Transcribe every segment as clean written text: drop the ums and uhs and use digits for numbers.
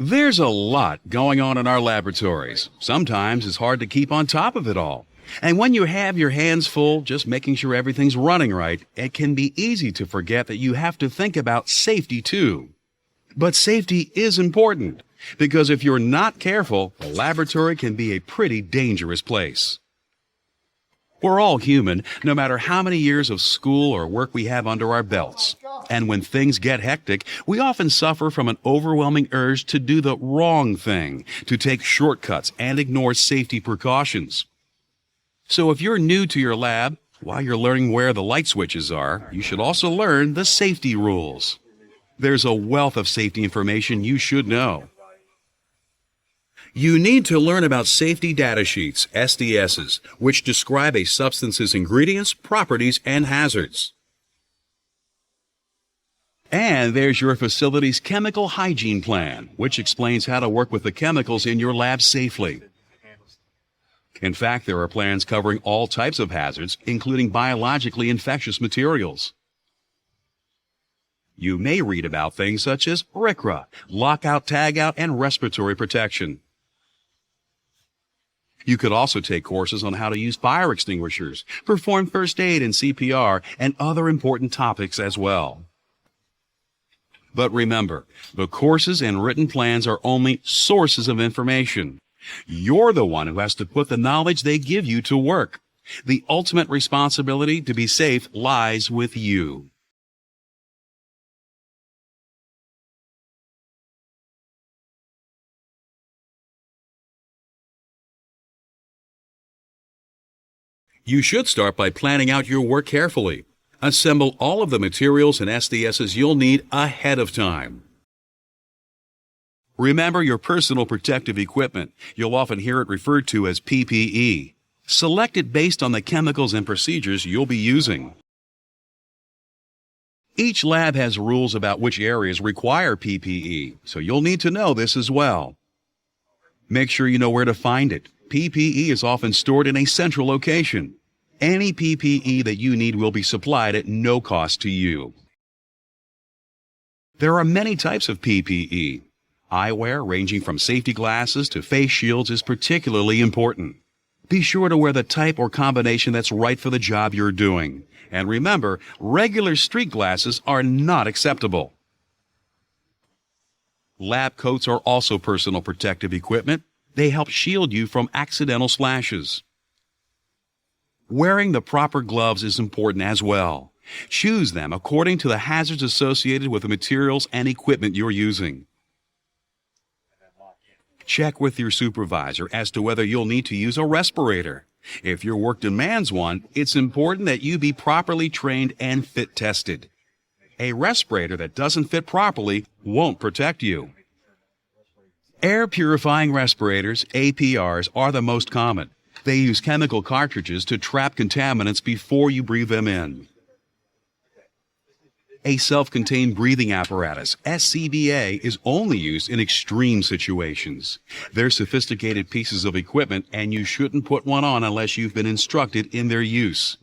There's a lot going on in our laboratories. Sometimes it's hard to keep on top of it all. And when you have your hands full just making sure everything's running right, it can be easy to forget that you have to think about safety too. But safety is important, because if you're not careful, the laboratory can be a pretty dangerous place. We're all human, no matter how many years of school or work we have under our belts. And when things get hectic, we often suffer from an overwhelming urge to do the wrong thing, to take shortcuts and ignore safety precautions. So if you're new to your lab, while you're learning where the light switches are, you should also learn the safety rules. There's a wealth of safety information you should know. You need to learn about safety data sheets, SDSs, which describe a substance's ingredients, properties, and hazards. And there's your facility's chemical hygiene plan, which explains how to work with the chemicals in your lab safely. In fact, there are plans covering all types of hazards, including biologically infectious materials. You may read about things such as RCRA, lockout, tagout, and respiratory protection. You could also take courses on how to use fire extinguishers, perform first aid and CPR, and other important topics as well. But remember, the courses and written plans are only sources of information. You're the one who has to put the knowledge they give you to work. The ultimate responsibility to be safe lies with you. You should start by planning out your work carefully. Assemble all of the materials and SDSs you'll need ahead of time. Remember your personal protective equipment. You'll often hear it referred to as PPE. Select it based on the chemicals and procedures you'll be using. Each lab has rules about which areas require PPE, so you'll need to know this as well. Make sure you know where to find it. PPE is often stored in a central location. Any PPE that you need will be supplied at no cost to you. There are many types of PPE. Eyewear, ranging from safety glasses to face shields, is particularly important. Be sure to wear the type or combination that's right for the job you're doing. And remember, regular street glasses are not acceptable. Lab coats are also personal protective equipment. They help shield you from accidental splashes. Wearing the proper gloves is important as well. Choose them according to the hazards associated with the materials and equipment you're using. Check with your supervisor as to whether you'll need to use a respirator. If your work demands one, it's important that you be properly trained and fit tested. A respirator that doesn't fit properly won't protect you. Air purifying respirators, APRs, are the most common. They use chemical cartridges to trap contaminants before you breathe them in. A self-contained breathing apparatus, SCBA, is only used in extreme situations. They're sophisticated pieces of equipment, and you shouldn't put one on unless you've been instructed in their use.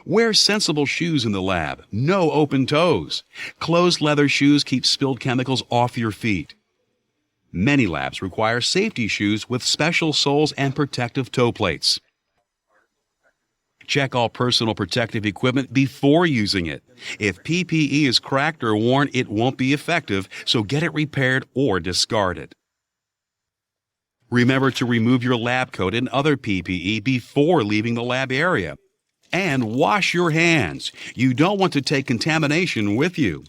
Wear sensible shoes in the lab. No open toes. Closed leather shoes keep spilled chemicals off your feet. Many labs require safety shoes with special soles and protective toe plates. Check all personal protective equipment before using it. If PPE is cracked or worn, it won't be effective, so get it repaired or discard it. Remember to remove your lab coat and other PPE before leaving the lab area. And wash your hands. You don't want to take contamination with you.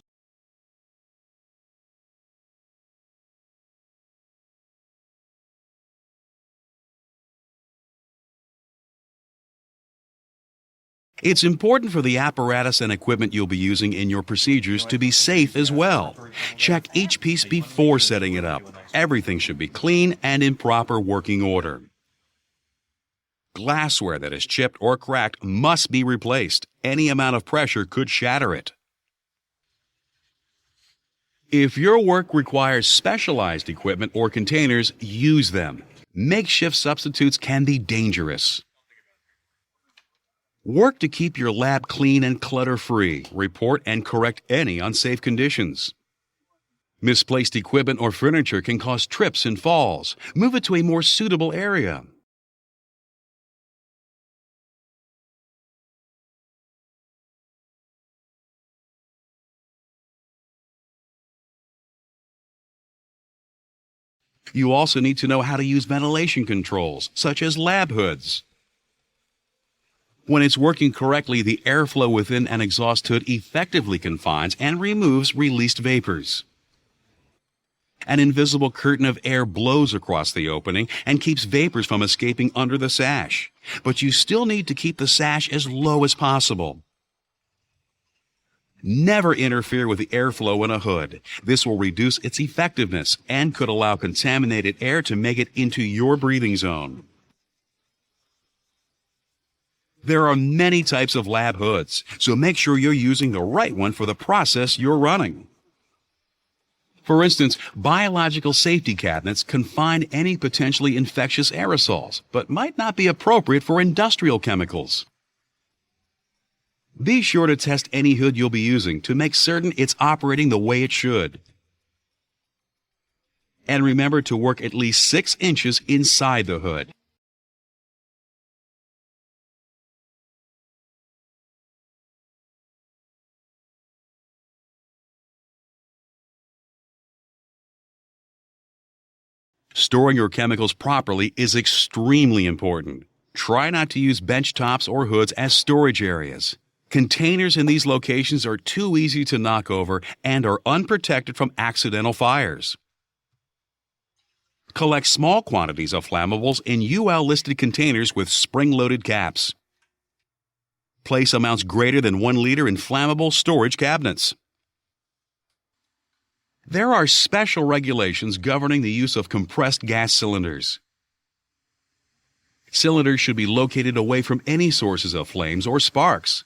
It's important for the apparatus and equipment you'll be using in your procedures to be safe as well. Check each piece before setting it up. Everything should be clean and in proper working order. Glassware that is chipped or cracked must be replaced. Any amount of pressure could shatter it. If your work requires specialized equipment or containers, use them. Makeshift substitutes can be dangerous. Work to keep your lab clean and clutter-free. Report and correct any unsafe conditions. Misplaced equipment or furniture can cause trips and falls. Move it to a more suitable area. You also need to know how to use ventilation controls, such as lab hoods. When it's working correctly, the airflow within an exhaust hood effectively confines and removes released vapors. An invisible curtain of air blows across the opening and keeps vapors from escaping under the sash. But you still need to keep the sash as low as possible. Never interfere with the airflow in a hood. This will reduce its effectiveness and could allow contaminated air to make it into your breathing zone. There are many types of lab hoods, so make sure you're using the right one for the process you're running. For instance, biological safety cabinets confine any potentially infectious aerosols, but might not be appropriate for industrial chemicals. Be sure to test any hood you'll be using to make certain it's operating the way it should. And remember to work at least 6 inches inside the hood. Storing your chemicals properly is extremely important. Try not to use bench tops or hoods as storage areas. Containers in these locations are too easy to knock over and are unprotected from accidental fires. Collect small quantities of flammables in UL-listed containers with spring-loaded caps. Place amounts greater than 1 liter in flammable storage cabinets. There are special regulations governing the use of compressed gas cylinders. Cylinders should be located away from any sources of flames or sparks.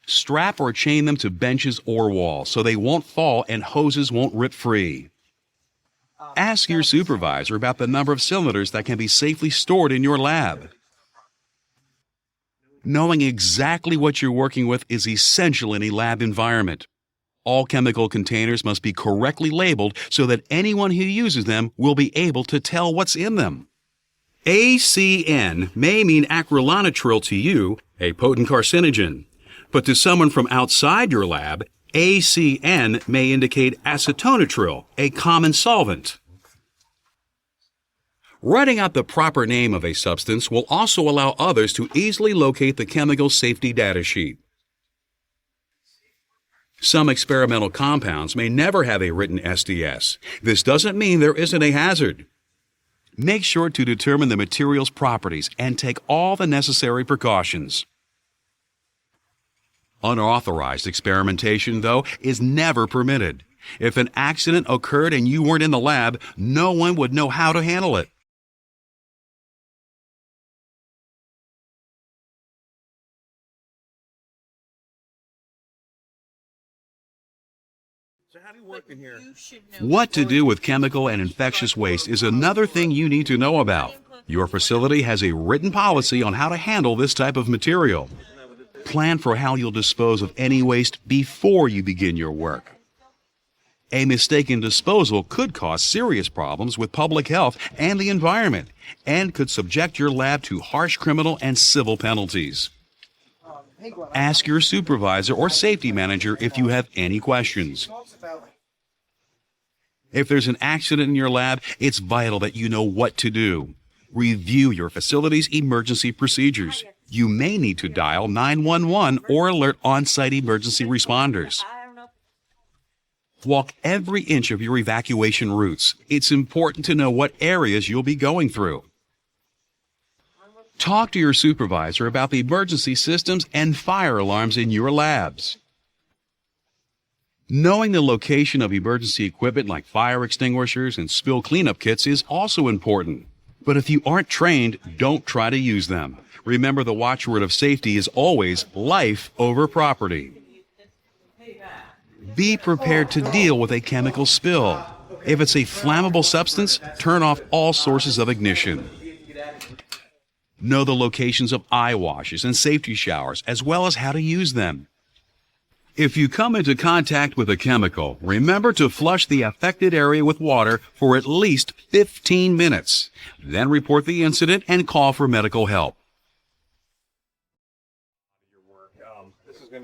Strap or chain them to benches or walls so they won't fall and hoses won't rip free. Ask your supervisor about the number of cylinders that can be safely stored in your lab. Knowing exactly what you're working with is essential in a lab environment. All chemical containers must be correctly labeled so that anyone who uses them will be able to tell what's in them. ACN may mean acrylonitrile to you, a potent carcinogen. But to someone from outside your lab, ACN may indicate acetonitril, a common solvent. Writing out the proper name of a substance will also allow others to easily locate the chemical safety data sheet. Some experimental compounds may never have a written SDS. This doesn't mean there isn't a hazard. Make sure to determine the material's properties and take all the necessary precautions. Unauthorized experimentation, though, is never permitted. If an accident occurred and you weren't in the lab, no one would know how to handle it. What to do with chemical and infectious waste is another thing you need to know about. Your facility has a written policy on how to handle this type of material. Plan for how you'll dispose of any waste before you begin your work. A mistaken disposal could cause serious problems with public health and the environment, and could subject your lab to harsh criminal and civil penalties. Ask your supervisor or safety manager if you have any questions. If there's an accident in your lab, it's vital that you know what to do. Review your facility's emergency procedures. You may need to dial 911 or alert on-site emergency responders. Walk every inch of your evacuation routes. It's important to know what areas you'll be going through. Talk to your supervisor about the emergency systems and fire alarms in your labs. Knowing the location of emergency equipment like fire extinguishers and spill cleanup kits is also important. But if you aren't trained, don't try to use them. Remember, the watchword of safety is always life over property. Be prepared to deal with a chemical spill. If it's a flammable substance, turn off all sources of ignition. Know the locations of eye washes and safety showers, as well as how to use them. If you come into contact with a chemical, remember to flush the affected area with water for at least 15 minutes. Then report the incident and call for medical help.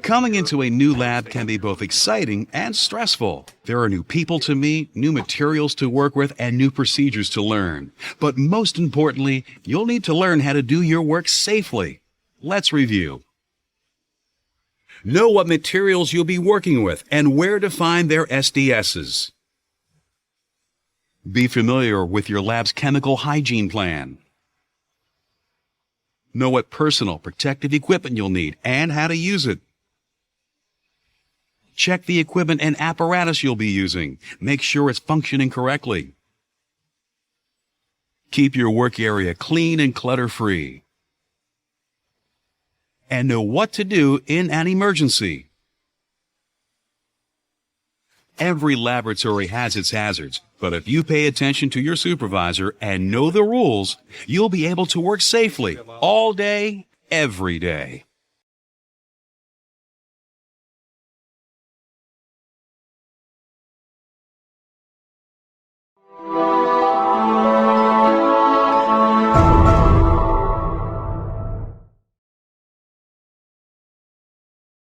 Coming into a new lab can be both exciting and stressful. There are new people to meet, new materials to work with, and new procedures to learn. But most importantly, you'll need to learn how to do your work safely. Let's review. Know what materials you'll be working with and where to find their SDSs. Be familiar with your lab's chemical hygiene plan. Know what personal protective equipment you'll need and how to use it. Check the equipment and apparatus you'll be using. Make sure it's functioning correctly. Keep your work area clean and clutter-free. And know what to do in an emergency. Every laboratory has its hazards, but if you pay attention to your supervisor and know the rules, you'll be able to work safely all day, every day.